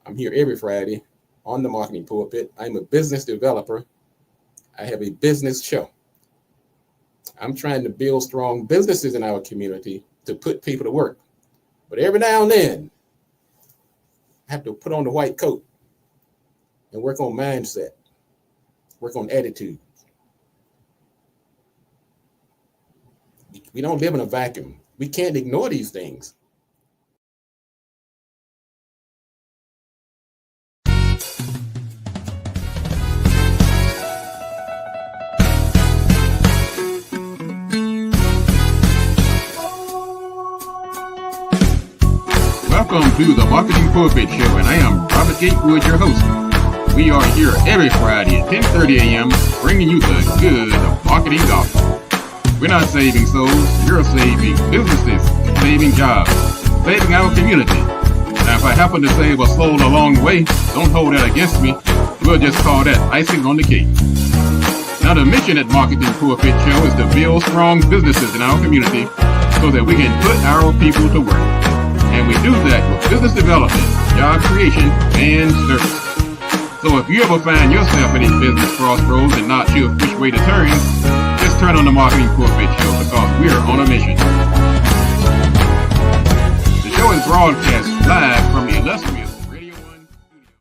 I'm here every Friday on the marketing pulpit. I'm a business developer. I have a business show. I'm trying to build strong businesses in our community to put people to work. But every now and then, I have to put on the white coat and work on mindset, work on attitude. We don't live in a vacuum. We can't ignore these things. Welcome to the Marketing Pulpit Show, and I am Robert Gatewood, your host. We are here every Friday at 10:30 a.m. bringing you the good marketing gospel. We're not saving souls, we're saving businesses, saving jobs, saving our community. Now, if I happen to save a soul along the way, don't hold that against me. We'll just call that icing on the cake. Now, the mission at Marketing Pulpit Show is to build strong businesses in our community so that we can put our people to work. And we do that with business development, job creation, and service. So if you ever find yourself in a business crossroads and not sure which way to turn, just turn on the Marketing Pulpit Show because we're on a mission. The show is broadcast live from the illustrious Radio 1 studio.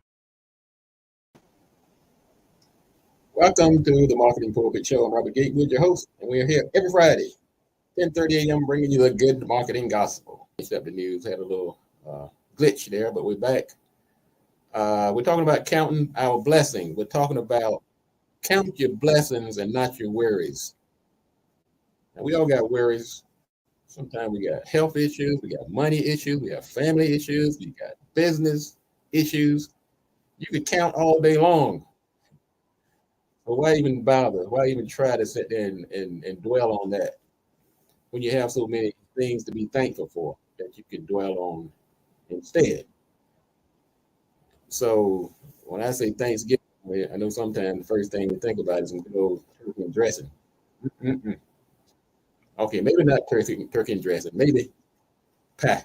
Welcome to the Marketing Pulpit Show. I'm Robert Gatewood, your host, and we're here every Friday, 10:30 a.m., bringing you the good marketing gospel. Except the news had a little glitch there, but we're back. We're talking about counting our blessings. We're talking about count your blessings and not your worries. And we all got worries. Sometimes we got health issues, we got money issues, we have family issues, we got business issues. You could count all day long. But why even bother? Why even try to sit there and dwell on that when you have so many things to be thankful for that you can dwell on instead? So when I say Thanksgiving, I know sometimes the first thing we think about is good old turkey and dressing. Mm-mm. Okay, maybe not turkey and dressing, maybe pie.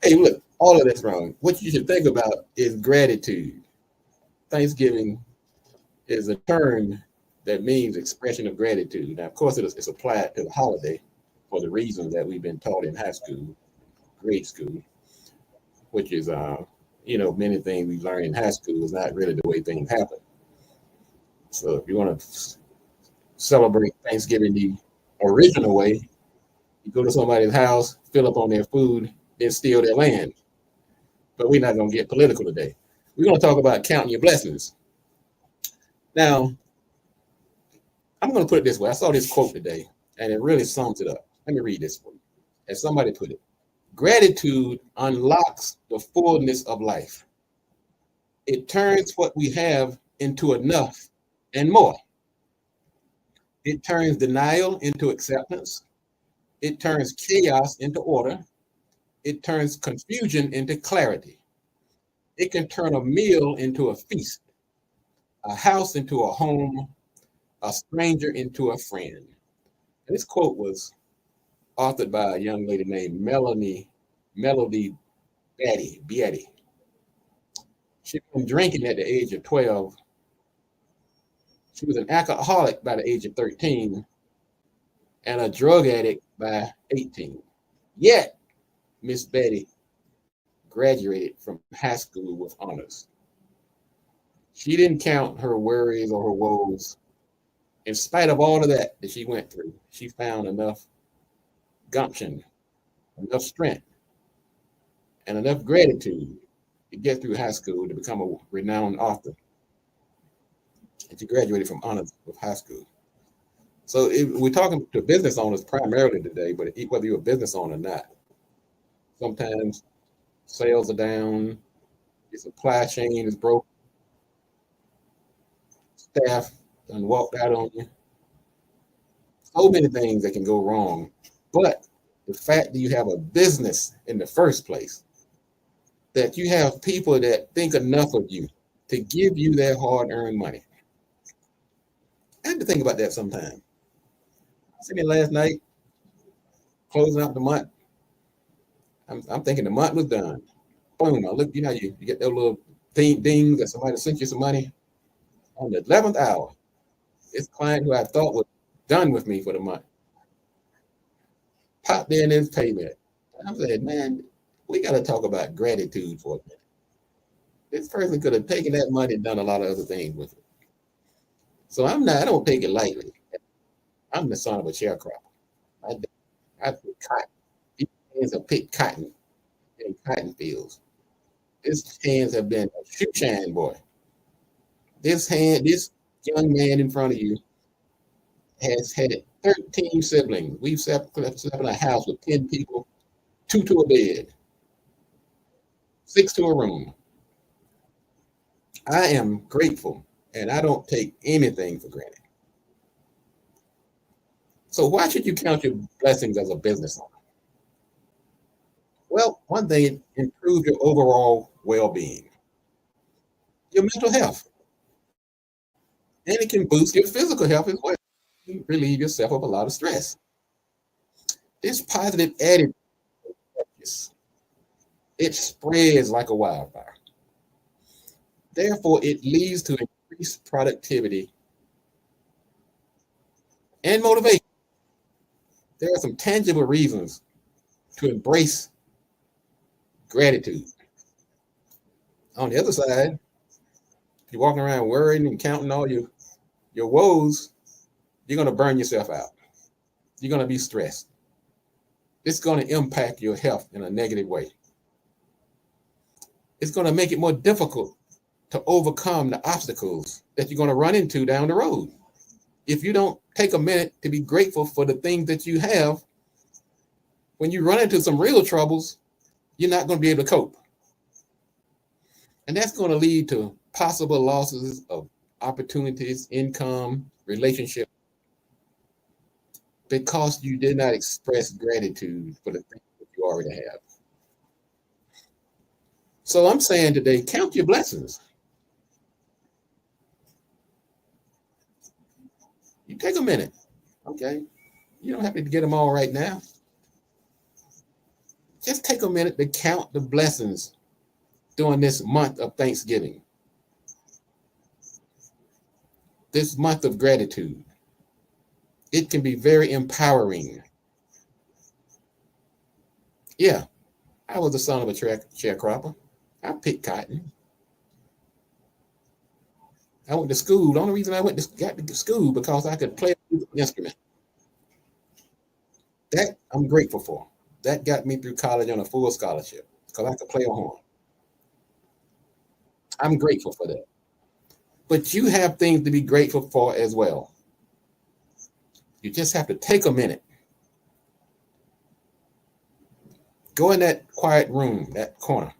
Hey, look, all of that's wrong. What you should think about is gratitude. Thanksgiving is a term that means expression of gratitude. Now, of course, it's applied to the holiday for the reasons that we've been taught in high school, grade school, which is, many things we learn in high school is not really the way things happen. So if you want to celebrate Thanksgiving the original way, you go to somebody's house, fill up on their food, then steal their land. But we're not going to get political today. We're going to talk about counting your blessings. Now, I'm going to put it this way. I saw this quote today, and it really sums it up. Let me read this for you. As somebody put it, gratitude unlocks the fullness of life. It turns what we have into enough and more. It turns denial into acceptance. It turns chaos into order. It turns confusion into clarity. It can turn a meal into a feast, a house into a home, a stranger into a friend. And this quote was authored by a young lady named Melody Beatty. She'd been drinking at the age of 12. She was an alcoholic by the age of 13 and a drug addict by 18. Yet, Miss Betty graduated from high school with honors. She didn't count her worries or her woes. In spite of all of that she went through, she found enough gumption, enough strength, and enough gratitude to get through high school to become a renowned author. And she graduated from honors with high school. So we're talking to business owners primarily today, but whether you're a business owner or not, sometimes sales are down, your supply chain is broken, staff done walked out on you. So many things that can go wrong. But the fact that you have a business in the first place, that you have people that think enough of you to give you their hard-earned money. I have to think about that sometime. I seen it last night, closing out the month. I'm thinking the month was done. boom, I look, you know, you get those little dings that somebody sent you some money. On the 11th hour, this client who I thought was done with me for the month popped in his payment. I said, man, we got to talk about gratitude for a minute. This person could have taken that money and done a lot of other things with it. So I don't take it lightly. I'm the son of a sharecropper. I, I pick cotton. These hands have picked cotton in cotton fields. His hands have been a shoe shine boy. This young man in front of you has had 13 siblings. We've slept in a house with 10 people, 2 to a bed, 6 to a room. I am grateful and I don't take anything for granted. So why should you count your blessings as a business owner? Well, one thing, it improves your overall well-being, your mental health, and it can boost your physical health as well. You relieve yourself of a lot of stress. This positive attitude, it spreads like a wildfire. Therefore, it leads to increased productivity and motivation. There are some tangible reasons to embrace gratitude. On the other side, if you're walking around worrying and counting all your woes, you're going to burn yourself out. You're going to be stressed. It's going to impact your health in a negative way. It's going to make it more difficult to overcome the obstacles that you're going to run into down the road. If you don't take a minute to be grateful for the things that you have, when you run into some real troubles, you're not going to be able to cope. And that's going to lead to possible losses of opportunities, income, relationship, because you did not express gratitude for the things that you already have. So I'm saying today, count your blessings. You take a minute, okay? You don't have to get them all right now. Just take a minute to count the blessings during this month of Thanksgiving, this month of gratitude. It can be very empowering. Yeah, I was the son of a sharecropper. I picked cotton. I went to school. The only reason I got to school because I could play an instrument. That I'm grateful for. That got me through college on a full scholarship because I could play a horn. I'm grateful for that. But you have things to be grateful for as well. You just have to take a minute. Go in that quiet room, that corner.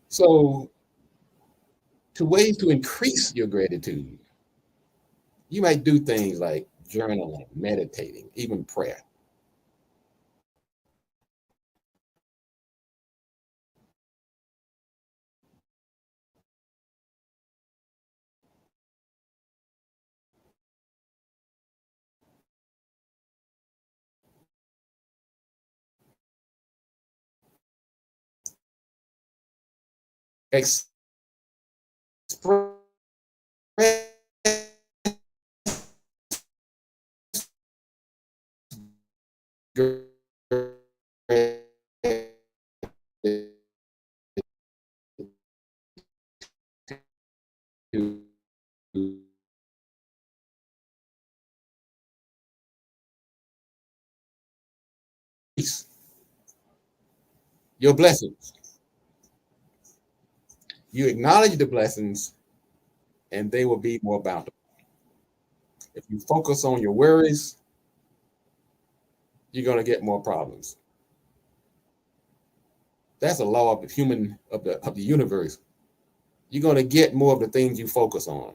So, to ways to increase your gratitude, you might do things like journaling, meditating, even prayer. Express your blessings. You acknowledge the blessings, and they will be more bountiful. If you focus on your worries, you're going to get more problems. That's a law of the universe. You're going to get more of the things you focus on.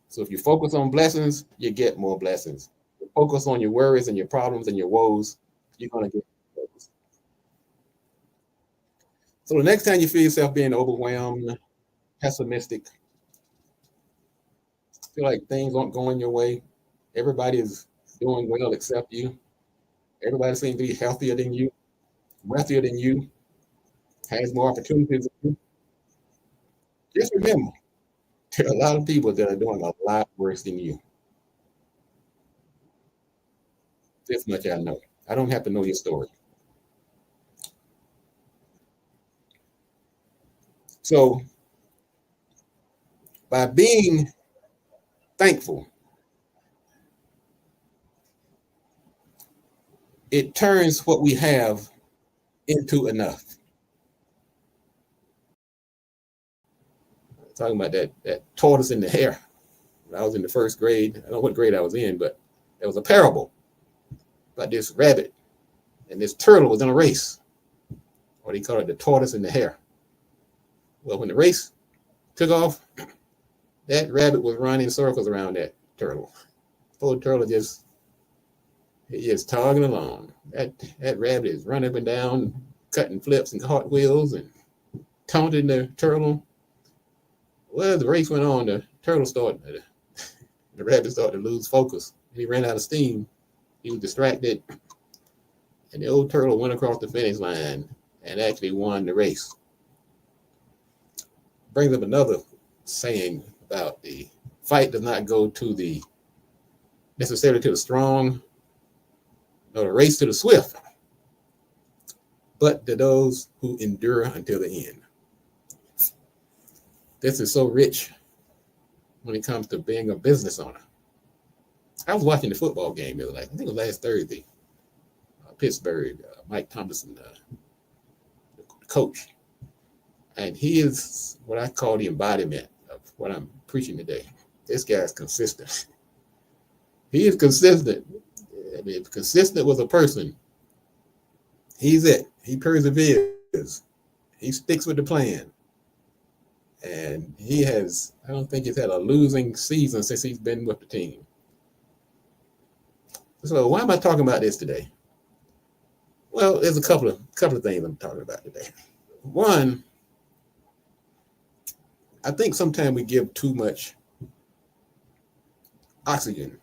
So if you focus on blessings, you get more blessings. If you focus on your worries and your problems and your woes, you're going to get those. So the next time you feel yourself being overwhelmed, pessimistic, feel like things aren't going your way, everybody is doing well except you, everybody seems to be healthier than you, wealthier than you, has more opportunities than you. Just remember, there are a lot of people that are doing a lot worse than you. This much I know. I don't have to know your story. So by being thankful, it turns what we have into enough. Talking about that tortoise in the hare. When I was in the first grade, I don't know what grade I was in, but there was a parable about this rabbit and this turtle was in a race, or they call it the tortoise and the hare. Well, when the race took off, that rabbit was running circles around that turtle. Poor turtle just togging along. That rabbit is running up and down, cutting flips and cartwheels and taunting the turtle. Well, the race went on. The rabbit started to lose focus. He ran out of steam. He was distracted, and the old turtle went across the finish line and actually won the race. Brings up another saying about the fight does not go to necessarily to the strong, nor the race to the swift, but to those who endure until the end. This is so rich when it comes to being a business owner. I was watching the football game the other night. I think it was last Thursday. Pittsburgh, Mike Thompson, the coach. And he is what I call the embodiment of what I'm preaching today. This guy's consistent. He is consistent. I mean, if consistent was a person, he's it. He perseveres. He sticks with the plan. And I don't think he's had a losing season since he's been with the team. So why am I talking about this today? Well, there's a couple of things I'm talking about today. One, I think sometimes we give too much oxygen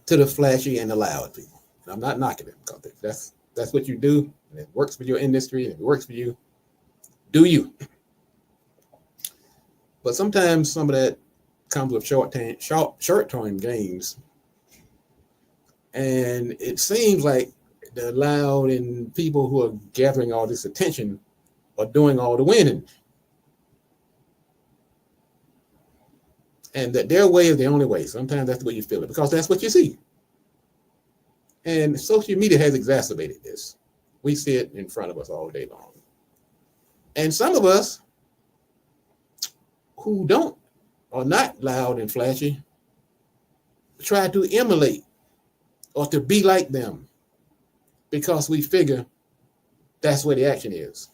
to the flashy and the loud people. And I'm not knocking it because that's what you do, and it works for your industry, and it works for you. Do you? But sometimes some of that comes with short-term gains, and it seems like the loud and people who are gathering all this attention are doing all the winning, and that their way is the only way. Sometimes that's the way you feel it because that's what you see. And social media has exacerbated this. We see it in front of us all day long. And some of us who are not loud and flashy try to emulate or to be like them because we figure that's where the action is.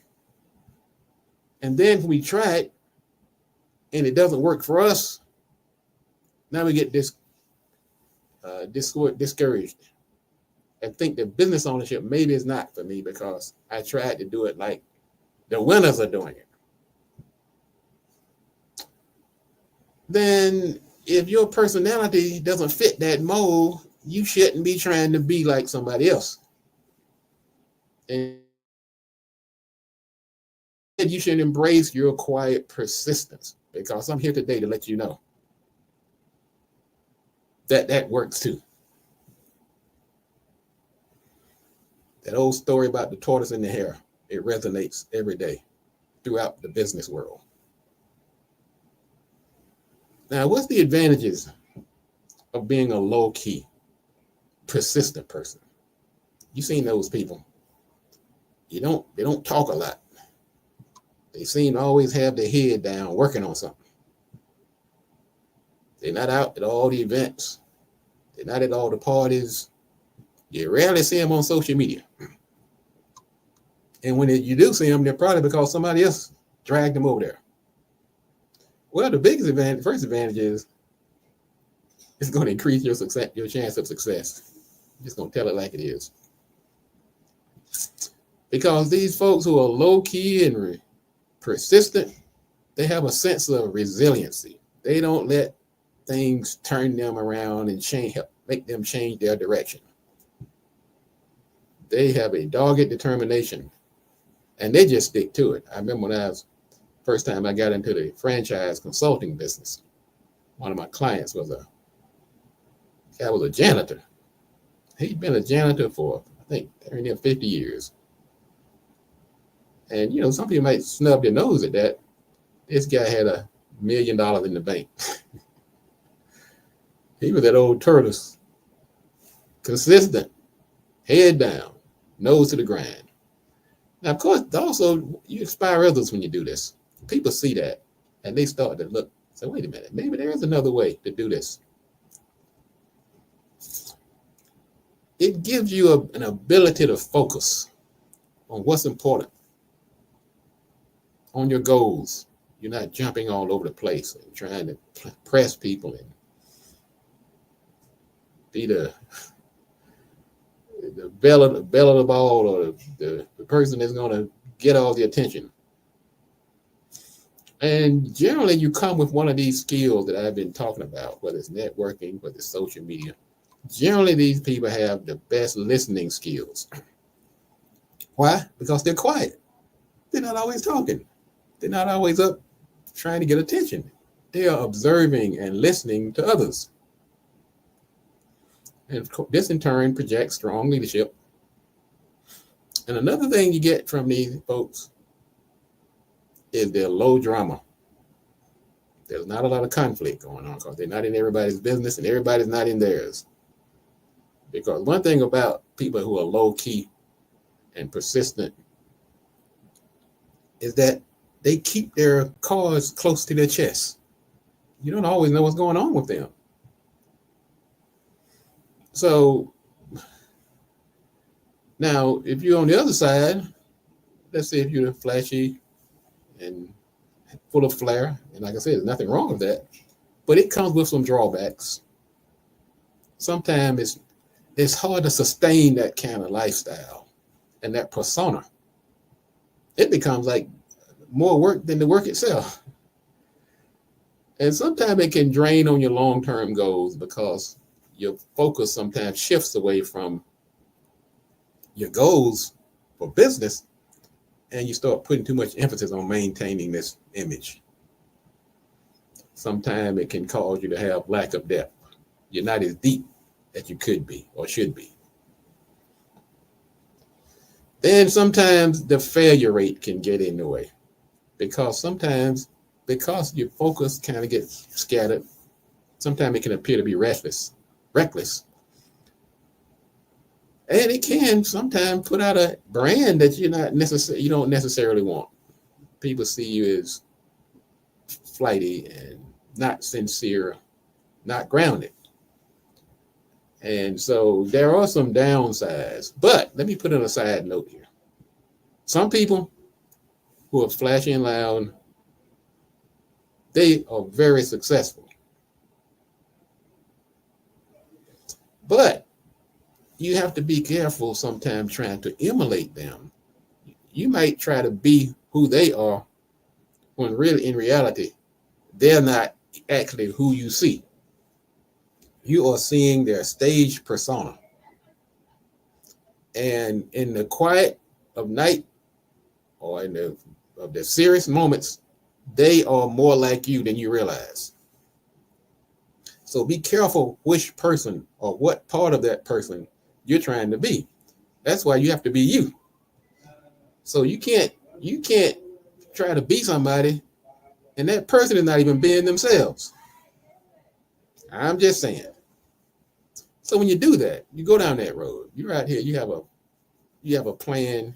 And then we try it and it doesn't work for us. Now we get discouraged and think that business ownership maybe is not for me because I tried to do it like the winners are doing it. Then if your personality doesn't fit that mold, you shouldn't be trying to be like somebody else. And you should embrace your quiet persistence because I'm here today to let you know that works too. That old story about the tortoise and the hare, it resonates every day throughout the business world. Now, what's the advantages of being a low-key, persistent person? You've seen those people. They don't talk a lot. They seem to always have their head down working on something. They're not out at all the events. They're not at all the parties. You rarely see them on social media. And when you do see them, they're probably because somebody else dragged them over there. Well, the first advantage is it's going to increase your chance of success. I'm just going to tell it like it is. Because these folks who are low-key and persistent, they have a sense of resiliency. They don't let things turn them around and make them change their direction. They have a dogged determination, and they just stick to it. I remember when I was first time I got into the franchise consulting business. One of my clients was a janitor. He'd been a janitor for I think near 50 years. And some people might snub their nose at that. This guy had $1 million in the bank. He was that old tortoise, consistent, head down, nose to the grind. Now, of course, also you inspire others when you do this. People see that, and they start to look. Say, wait a minute, maybe there is another way to do this. It gives you an ability to focus on what's important, on your goals. You're not jumping all over the place and trying to press people and be the bell of the ball, or the person that's going to get all the attention. And generally, you come with one of these skills that I've been talking about, whether it's networking, whether it's social media. Generally, these people have the best listening skills. Why? Because they're quiet. They're not always talking. They're not always up trying to get attention. They are observing and listening to others. And this in turn projects strong leadership. And another thing you get from these folks is their low drama. There's not a lot of conflict going on because they're not in everybody's business and everybody's not in theirs. Because one thing about people who are low key and persistent is that they keep their cards close to their chest. You don't always know what's going on with them. So now, if you're on the other side, let's say if you're flashy and full of flair, and like I said, there's nothing wrong with that, but it comes with some drawbacks. Sometimes it's hard to sustain that kind of lifestyle and that persona. It becomes like more work than the work itself. And sometimes it can drain on your long-term goals because your focus sometimes shifts away from your goals for business, and you start putting too much emphasis on maintaining this image. Sometimes it can cause you to have lack of depth. You're not as deep as you could be or should be. Then sometimes the failure rate can get in the way because your focus kind of gets scattered. Sometimes it can appear to be reckless. And it can sometimes put out a brand that you don't necessarily want. People see you as flighty and not sincere, not grounded. And so there are some downsides, but let me put in a side note here. Some people who are flashy and loud, they are very successful. But you have to be careful sometimes trying to emulate them. You might try to be who they are when really in reality, they're not actually who you see. You are seeing their stage persona. And in the quiet of night or in the serious moments, they are more like you than you realize. So be careful which person or what part of that person you're trying to be. That's why you have to be you. So you can't try to be somebody and that person is not even being themselves. I'm just saying. So when you do that, you go down that road. You're out here, you have a plan,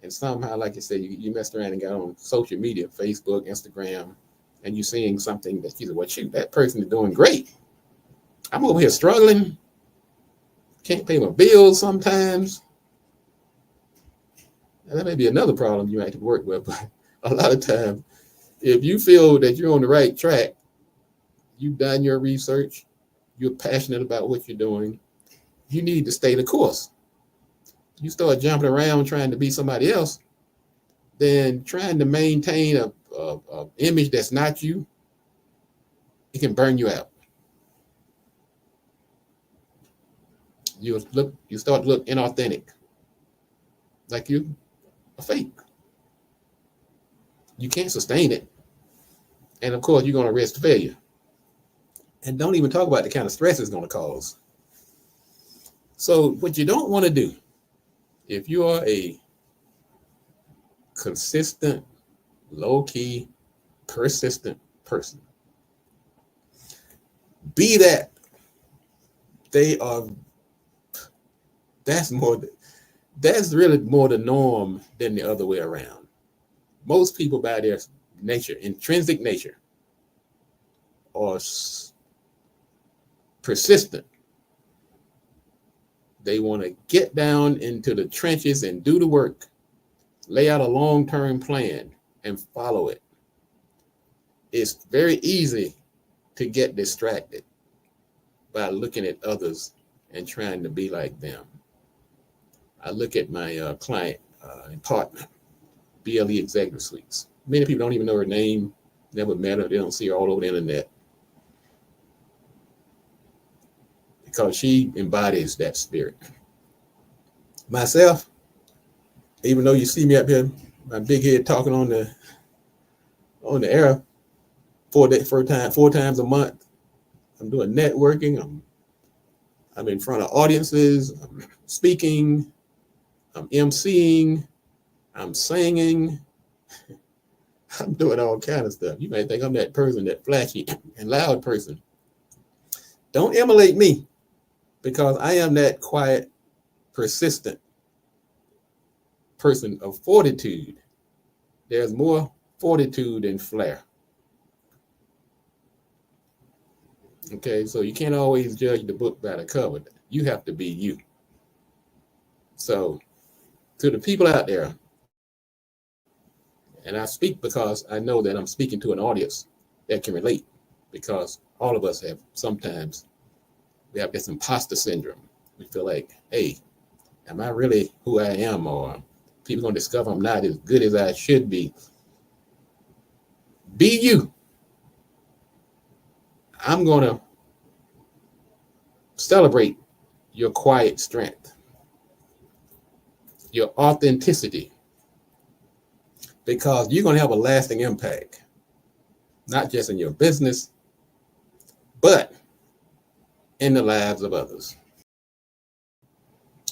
and somehow, like you said, you messed around and got on social media, Facebook, Instagram, and you're seeing something that you said, well, shoot, that person is doing great. I'm over here struggling. Can't pay my bills sometimes. And that may be another problem you might have to work with, but a lot of times, if you feel that you're on the right track, you've done your research, you're passionate about what you're doing, you need to stay the course. You start jumping around trying to be somebody else, then trying to maintain a image that's not you, it can burn you out. You start to look inauthentic. like you're a fake. You can't sustain it. And of course, you're going to risk failure. And don't even talk about the kind of stress it's going to cause. So, what you don't want to do, if you are a consistent, low key, persistent person, be that. They are, that's really more the norm than the other way around. Most people, by their nature, intrinsic nature, are persistent. They want to get down into the trenches and do the work, lay out a long-term plan, and follow it. It's very easy to get distracted by looking at others and trying to be like them. I look at my client and partner, BLE Executive Suites. Many people don't even know her name, never met her. They don't see her all over the internet because she embodies that spirit. Myself, even though you see me up here, my big head talking on the air 4 times a month. I'm doing networking. I'm in front of audiences. I'm speaking. I'm emceeing. I'm singing. I'm doing all kind of stuff. You may think I'm that person, that flashy and loud person. Don't emulate me, because I am that quiet, persistent person of fortitude. There's more fortitude than flair. Okay, so you can't always judge the book by the cover. You have to be you. So, to the people out there, and I speak because I know that I'm speaking to an audience that can relate, because all of us have sometimes, we have this imposter syndrome. We feel like, hey, am I really who I am? Or people going to discover I'm not as good as I should be. Be you. I'm going to celebrate your quiet strength, your authenticity, because you're going to have a lasting impact, not just in your business, but in the lives of others.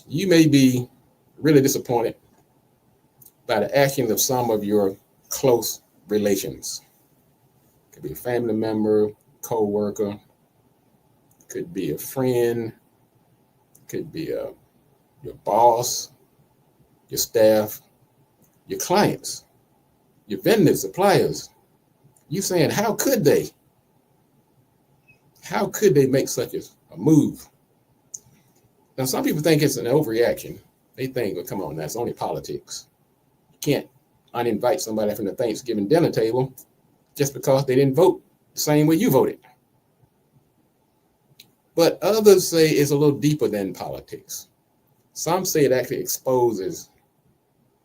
You may be really disappointed by the actions of some of your close relations. Could be a family member, co-worker, could be a friend, could be your boss, your staff, your clients, your vendors, suppliers. You saying, how could they? How could they make such a move? Now, some people think it's an overreaction. They think, well, come on, that's only politics. You can't uninvite somebody from the Thanksgiving dinner table just because they didn't vote the same way you voted. But others say it's a little deeper than politics. Some say it actually exposes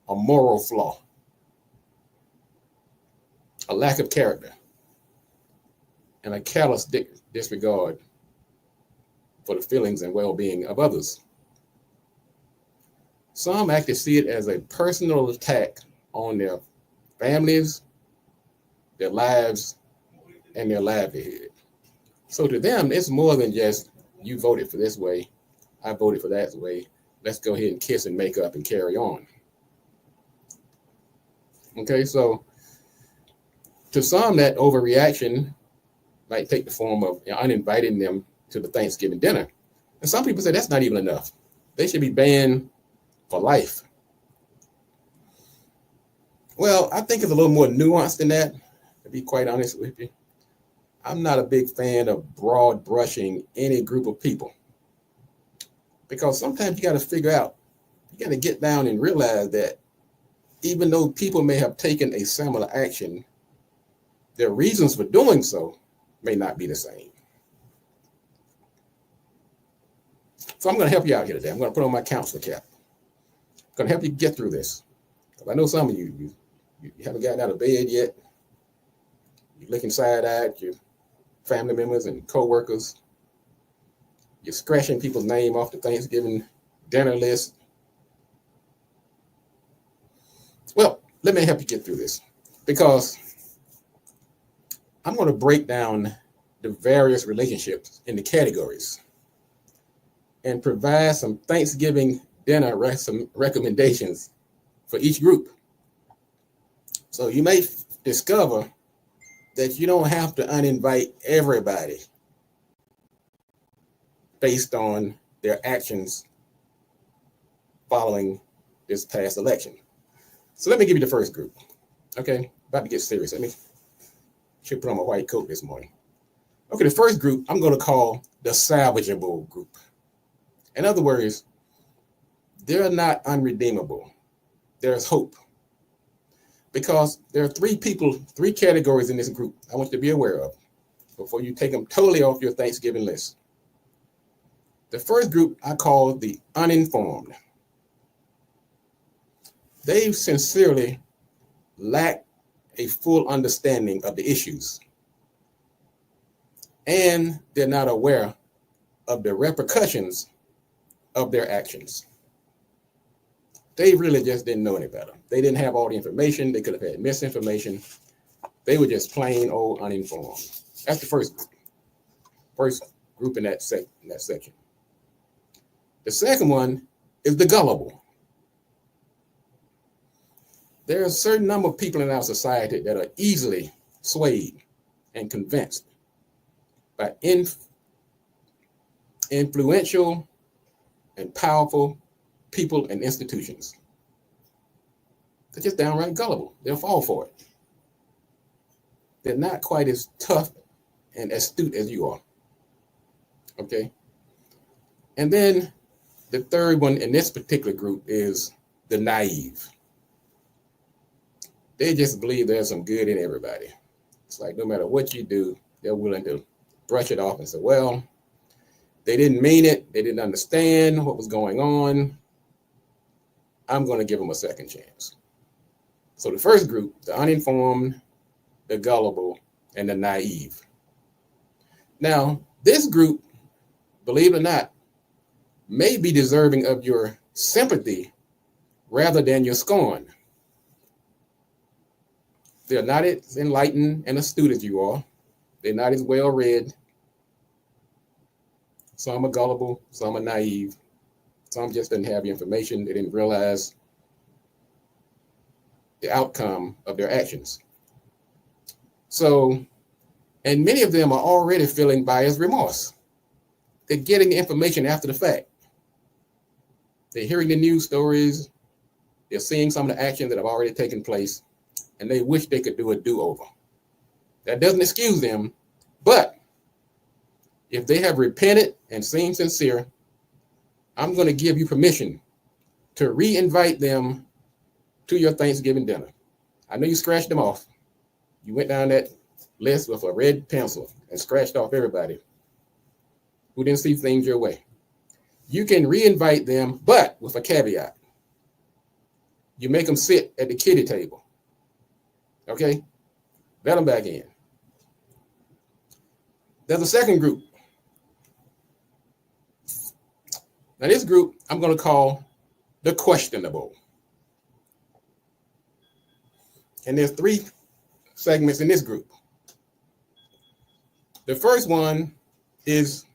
a moral flaw, a lack of character, and a callous disregard for the feelings and well-being of others. Some actually see it as a personal attack on their families, their lives, and their livelihood. So to them, it's more than just, you voted for this way, I voted for that way, let's go ahead and kiss and make up and carry on. Okay, so to some, that overreaction might take the form of uninviting them to the Thanksgiving dinner. And some people say that's not even enough. They should be banned for life. Well, I think it's a little more nuanced than that, to be quite honest with you. I'm not a big fan of broad brushing any group of people, because sometimes you got to figure out, you got to get down and realize that even though people may have taken a similar action, their reasons for doing so may not be the same. So I'm going to help you out here today. I'm going to put on my counselor cap. I'm going to help you get through this. Because I know some of you haven't gotten out of bed yet. You're looking side-eyed at your family members and co-workers. You're scratching people's name off the Thanksgiving dinner list. let me help you get through this, because I'm going to break down the various relationships into categories and provide some Thanksgiving dinner some recommendations for each group. So you may discover that you don't have to uninvite everybody based on their actions following this past election. So let me give you the first group. Okay, about to get serious. Should put on my white coat this morning. Okay, the first group I'm going to call the salvageable group. In other words, they're not unredeemable. There's hope. Because there are three categories in this group I want you to be aware of before you take them totally off your Thanksgiving list. The first group I call the uninformed. They sincerely lack a full understanding of the issues, and they're not aware of the repercussions of their actions. They really just didn't know any better. They didn't have all the information. They could have had misinformation. They were just plain old uninformed. That's the first group in that section. The second one is the gullible. There are a certain number of people in our society that are easily swayed and convinced by influential and powerful people and institutions. They're just downright gullible. They'll fall for it. They're not quite as tough and astute as you are. Okay? And then the third one in this particular group is the naive. They just believe there's some good in everybody. It's like no matter what you do, they're willing to brush it off and say, well, they didn't mean it. They didn't understand what was going on. I'm going to give them a second chance. So the first group, the uninformed, the gullible, and the naive. Now, this group, believe it or not, may be deserving of your sympathy rather than your scorn. They're not as enlightened and astute as you are. They're not as well read. Some are gullible, some are naive. Some just didn't have the information. They didn't realize the outcome of their actions. So, and many of them are already feeling buyer's remorse. They're getting the information after the fact. They're hearing the news stories. They're seeing some of the actions that have already taken place, and they wish they could do a do-over. That doesn't excuse them, but if they have repented and seem sincere, I'm going to give you permission to re-invite them to your Thanksgiving dinner. I know you scratched them off. You went down that list with a red pencil and scratched off everybody who didn't see things your way. You can re-invite them, but with a caveat. You make them sit at the kiddie table. Okay? Let them back in. There's a second group. Now this group I'm going to call the questionable. And there's three segments in this group. The first one is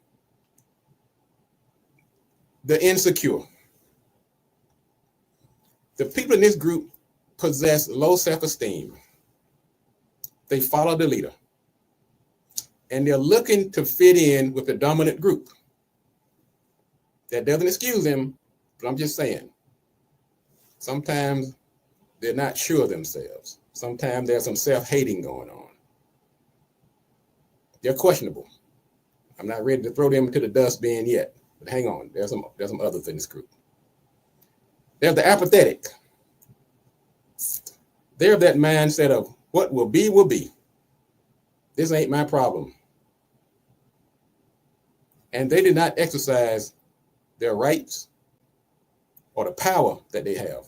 the insecure. The people in this group possess low self-esteem. They follow the leader. And they're looking to fit in with the dominant group. That doesn't excuse them, but I'm just saying. Sometimes they're not sure of themselves. Sometimes there's some self-hating going on. They're questionable. I'm not ready to throw them into the dustbin yet, but hang on. There's some others in this group. There's the apathetic. They're that mindset of what will be, will be. This ain't my problem. And they did not exercise their rights or the power that they have.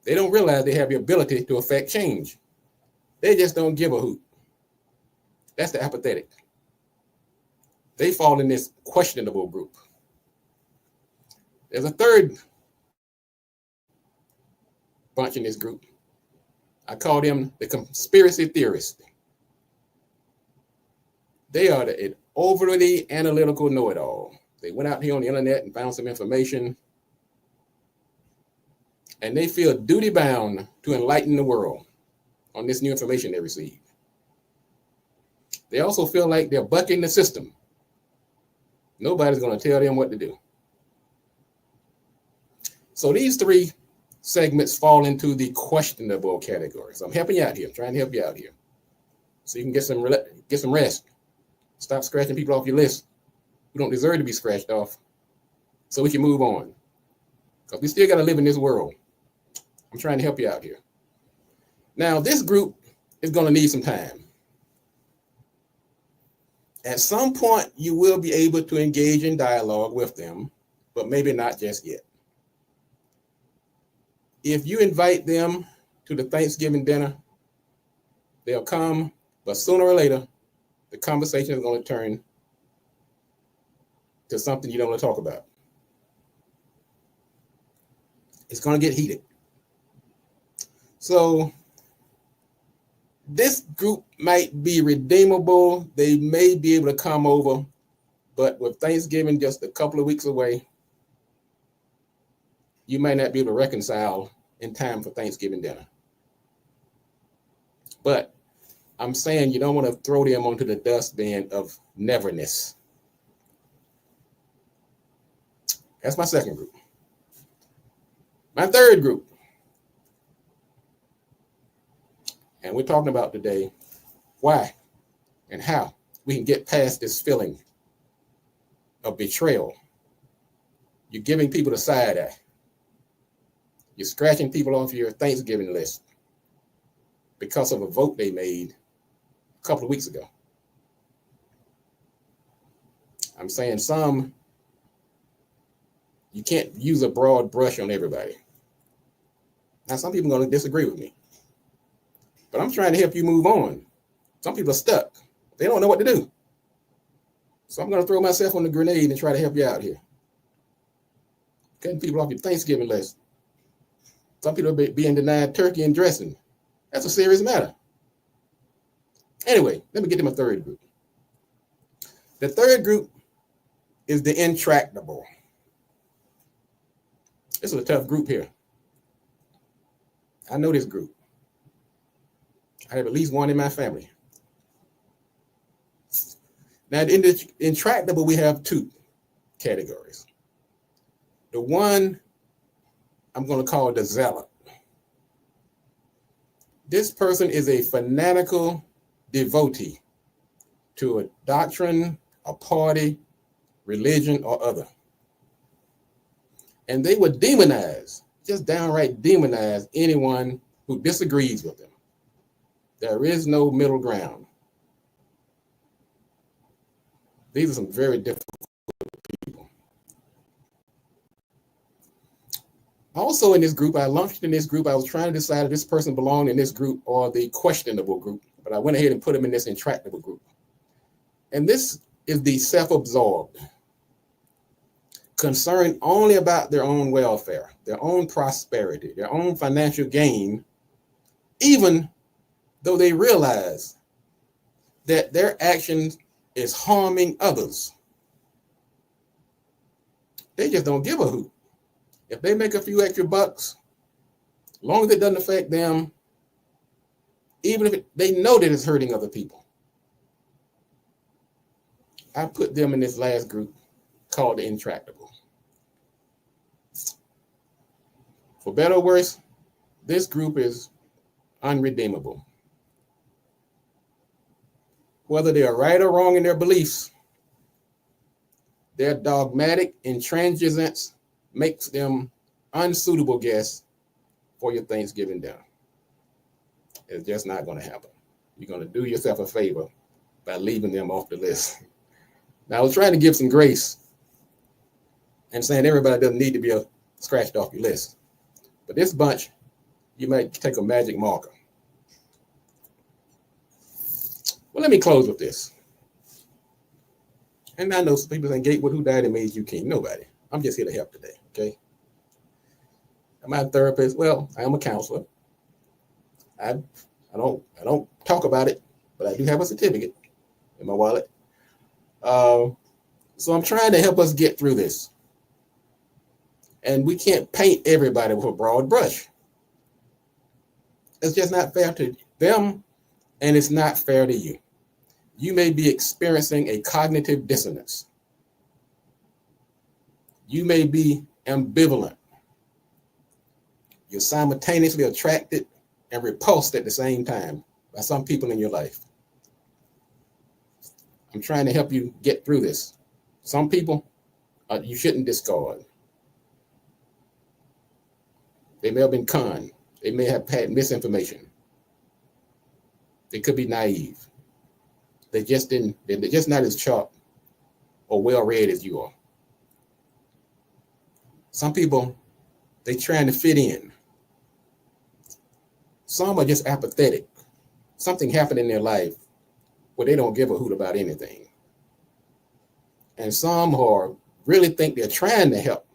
They don't realize they have the ability to affect change. They just don't give a hoot. That's the apathetic. They fall in this questionable group. There's a third bunch in this group, I call them the conspiracy theorists. They are the overly analytical know-it-all. They went out here on the internet and found some information, and they feel duty-bound to enlighten the world on this new information they receive. They also feel like they're bucking the system. Nobody's going to tell them what to do. So these three segments fall into the questionable category. So I'm helping you out here. I'm trying to help you out here, so you can get some rest. Stop scratching people off your list who don't deserve to be scratched off, so we can move on. Because we still got to live in this world. I'm trying to help you out here. Now, this group is going to need some time. At some point, you will be able to engage in dialogue with them, but maybe not just yet. If you invite them to the Thanksgiving dinner, they'll come, but sooner or later, the conversation is going to turn to something you don't want to talk about. It's going to get heated. So this group might be redeemable. They may be able to come over, but with Thanksgiving just a couple of weeks away, you might not be able to reconcile in time for Thanksgiving dinner. But I'm saying you don't want to throw them onto the dustbin of neverness. That's my second group. My third group, and we're talking about today why and how we can get past this feeling of betrayal. You're giving people the side eye. You're scratching people off your Thanksgiving list because of a vote they made a couple of weeks ago. I'm saying you can't use a broad brush on everybody. Now, some people are going to disagree with me, but I'm trying to help you move on. Some people are stuck. They don't know what to do. So I'm going to throw myself on the grenade and try to help you out here. Cutting people off your Thanksgiving list. Some people are being denied turkey and dressing. That's a serious matter. Anyway, let me get to my third group. The third group is the intractable. This is a tough group here. I know this group. I have at least one in my family. Now, in the intractable, we have two categories. The one I'm going to call the zealot. This person is a fanatical devotee to a doctrine, a party, religion, or other. And they would demonize, just downright demonize anyone who disagrees with them. There is no middle ground. These are some very difficult people. Also in this group, I launched in this group, I was trying to decide if this person belonged in this group or the questionable group, but I went ahead and put them in this intractable group. And this is the self-absorbed, concerned only about their own welfare, their own prosperity, their own financial gain, even though they realize that their actions is harming others. They just don't give a hoot. If they make a few extra bucks, as long as it doesn't affect them, even if they know that it's hurting other people. I put them in this last group called the intractable. For better or worse, this group is unredeemable. Whether they are right or wrong in their beliefs, their dogmatic intransigence makes them unsuitable guests for your Thanksgiving dinner. It's just not going to happen. You're going to do yourself a favor by leaving them off the list. Now, I was trying to give some grace and saying everybody doesn't need to be scratched off your list. But this bunch, you might take a magic marker. Well, let me close with this. And I know some people saying, Gatewood, who died and made you king? Nobody. I'm just here to help today, okay? Am I a therapist? Well, I am a counselor. I don't talk about it, but I do have a certificate in my wallet. So I'm trying to help us get through this. And we can't paint everybody with a broad brush. It's just not fair to them, and it's not fair to you. You may be experiencing a cognitive dissonance. You may be ambivalent. You're simultaneously attracted and repulsed at the same time by some people in your life. I'm trying to help you get through this. Some people you shouldn't discard. They may have been conned. They may have had misinformation. They could be naive. They're just not as sharp or well read as you are. Some people, they're trying to fit in. Some are just apathetic. Something happened in their life where they don't give a hoot about anything. And some are really think they're trying to help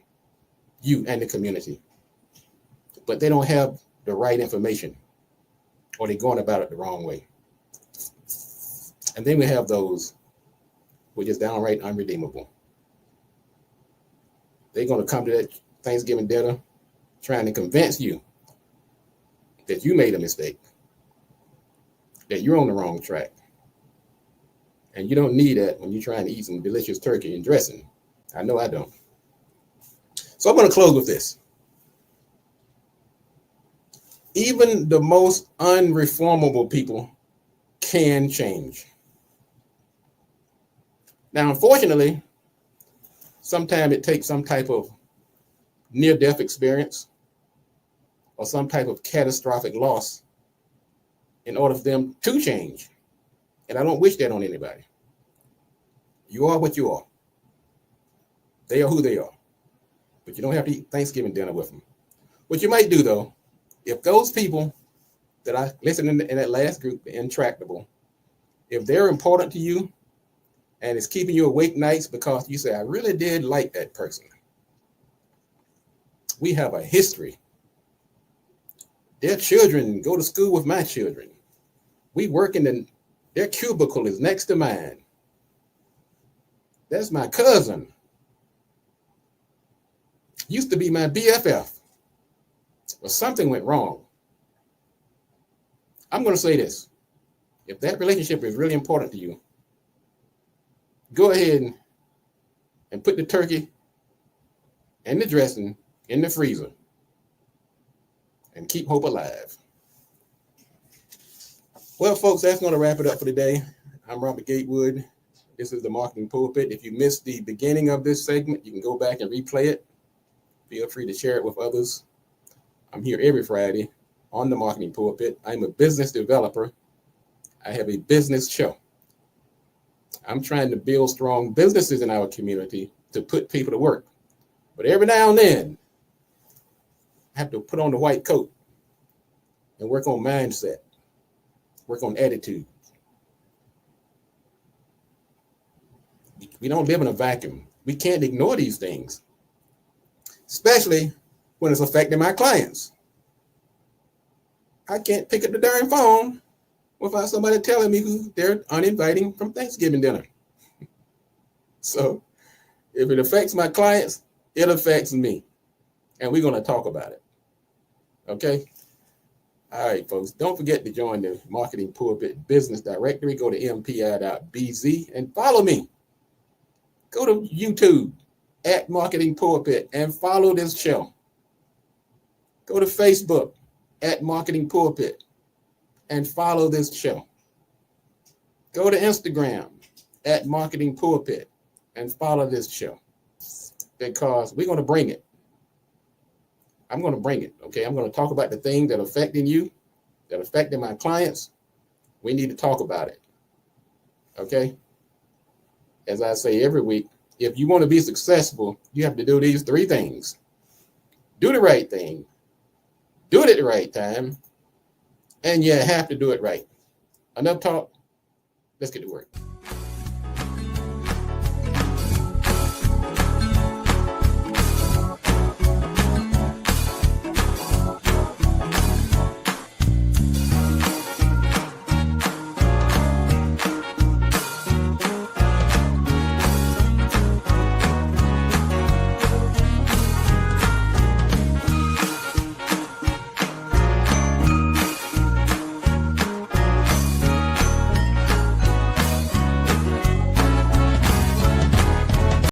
you and the community, but they don't have the right information, or they're going about it the wrong way. And then we have those who are just downright unredeemable. They're going to come to that Thanksgiving dinner trying to convince you that you made a mistake, that you're on the wrong track. And you don't need that when you're trying to eat some delicious turkey and dressing. I know I don't. So I'm going to close with this. Even the most unreformable people can change. Now, unfortunately, sometimes it takes some type of near-death experience or some type of catastrophic loss in order for them to change. And I don't wish that on anybody. You are what you are. They are who they are. But you don't have to eat Thanksgiving dinner with them. What you might do, though, if those people that I listened in that last group, the intractable, if they're important to you and it's keeping you awake nights because you say, I really did like that person. We have a history. Their children go to school with my children. We work their cubicle is next to mine. That's my cousin. Used to be my BFF. But something went wrong. I'm going to say this. If that relationship is really important to you, go ahead and put the turkey and the dressing in the freezer and keep hope alive. Well, folks, that's going to wrap it up for today. I'm Robert Gatewood. This is the Marketing Pulpit. If you missed the beginning of this segment, you can go back and replay it. Feel free to share it with others. I'm here every Friday on the Marketing Pulpit. I'm a business developer. I have a business show. I'm trying to build strong businesses in our community to put people to work. But every now and then, I have to put on the white coat and work on mindset, work on attitude. We don't live in a vacuum. We can't ignore these things, especially when it's affecting my clients. I can't pick up the darn phone without somebody telling me who they're uninviting from Thanksgiving dinner. So if it affects my clients, it affects me. And we're going to talk about it. Okay? All right, folks. Don't forget to join the Marketing Pulpit Business Directory. Go to mpi.bz and follow me. Go to YouTube at Marketing Pulpit and follow this show. Go to Facebook at Marketing Pulpit and follow this show. Go to Instagram at Marketing Pulpit and follow this show, because we're going to bring it. I'm going to bring it, okay? I'm going to talk about the things that are affecting you, that are affecting my clients. We need to talk about it, okay? As I say every week, if you want to be successful, you have to do these three things. Do the right thing, do it at the right time, and you have to do it right. Enough talk. Let's get to work.